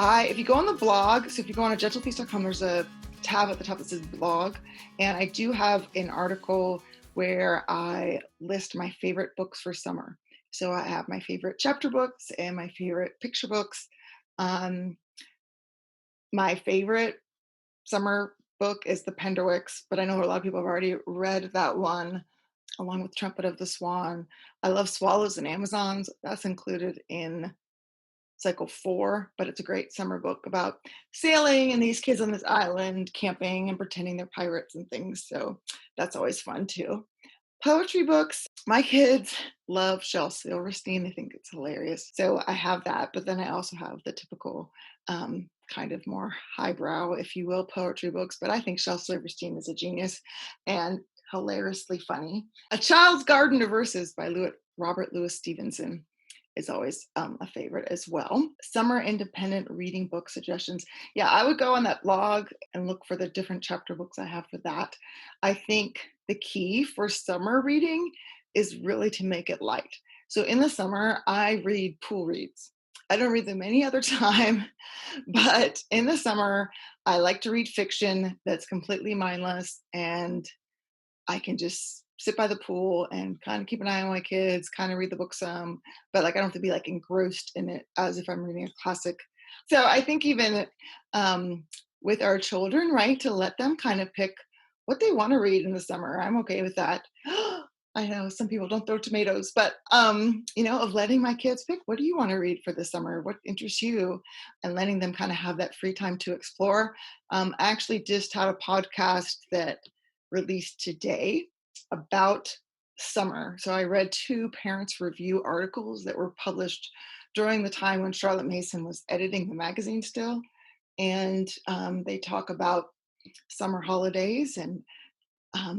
If you go on the blog, so if you go on gentlefeast.com, there's a tab at the top that says blog, and I do have an article where I list my favorite books for summer. So I have my favorite chapter books and my favorite picture books. My favorite summer book is The Penderwicks, but I know a lot of people have already read that one, along with Trumpet of the Swan. I love Swallows and Amazons. That's included in cycle 4, but it's a great summer book about sailing and these kids on this island camping and pretending they're pirates and things. So that's always fun too. Poetry books. My kids love Shel Silverstein. They think it's hilarious. So I have that, but then I also have the typical kind of more highbrow, if you will, poetry books. But I think Shel Silverstein is a genius and hilariously funny. A Child's Garden of Verses by Robert Louis Stevenson is always a favorite as well. Summer independent reading book suggestions. Yeah, I would go on that blog and look for the different chapter books I have for that. I think the key for summer reading is really to make it light. So in the summer, I read pool reads. I don't read them any other time, but in the summer, I like to read fiction that's completely mindless, and I can just sit by the pool and kind of keep an eye on my kids, kind of read the book some, but like I don't have to be like engrossed in it as if I'm reading a classic. So I think even with our children, right, to let them kind of pick what they want to read in the summer. I'm okay with that. I know some people don't throw tomatoes, but of letting my kids pick, what do you want to read for the summer? What interests you? And letting them kind of have that free time to explore. I actually just had a podcast that released today about summer. So I read 2 parents' review articles that were published during the time when Charlotte Mason was editing the magazine still. And they talk about summer holidays and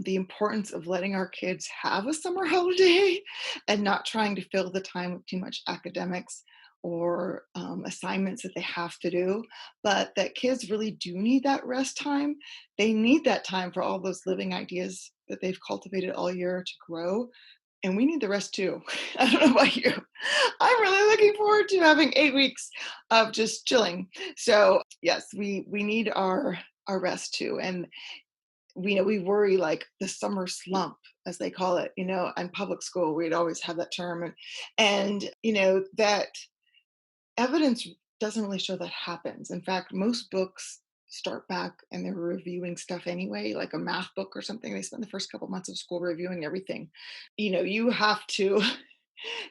the importance of letting our kids have a summer holiday and not trying to fill the time with too much academics or assignments that they have to do, but that kids really do need that rest time. They need that time for all those living ideas that they've cultivated all year to grow. And we need the rest too. I don't know about you. I'm really looking forward to having 8 weeks of just chilling. So yes, we need our rest too. And we worry like the summer slump, as they call it, in public school, we'd always have that term. And that evidence doesn't really show that happens. In fact, most books start back and they're reviewing stuff anyway, like a math book or something. They spend the first couple months of school reviewing everything. You have to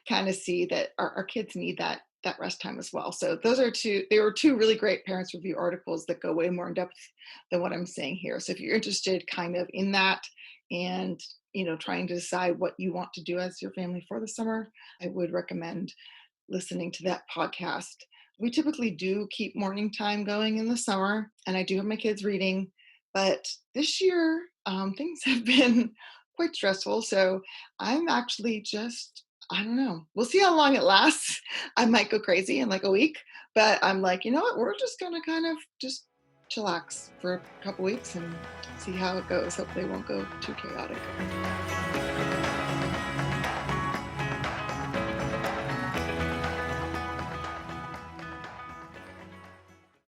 kind of see that our kids need that rest time as well. So they were 2 really great parents review articles that go way more in depth than what I'm saying here. So if you're interested kind of in that and, trying to decide what you want to do as your family for the summer, I would recommend listening to that podcast. We typically do keep morning time going in the summer, and I do have my kids reading, but this year things have been quite stressful. So I'm actually I don't know. We'll see how long it lasts. I might go crazy in like a week, but I'm like, you know what? We're just going to kind of just chillax for a couple weeks and see how it goes. Hopefully it won't go too chaotic.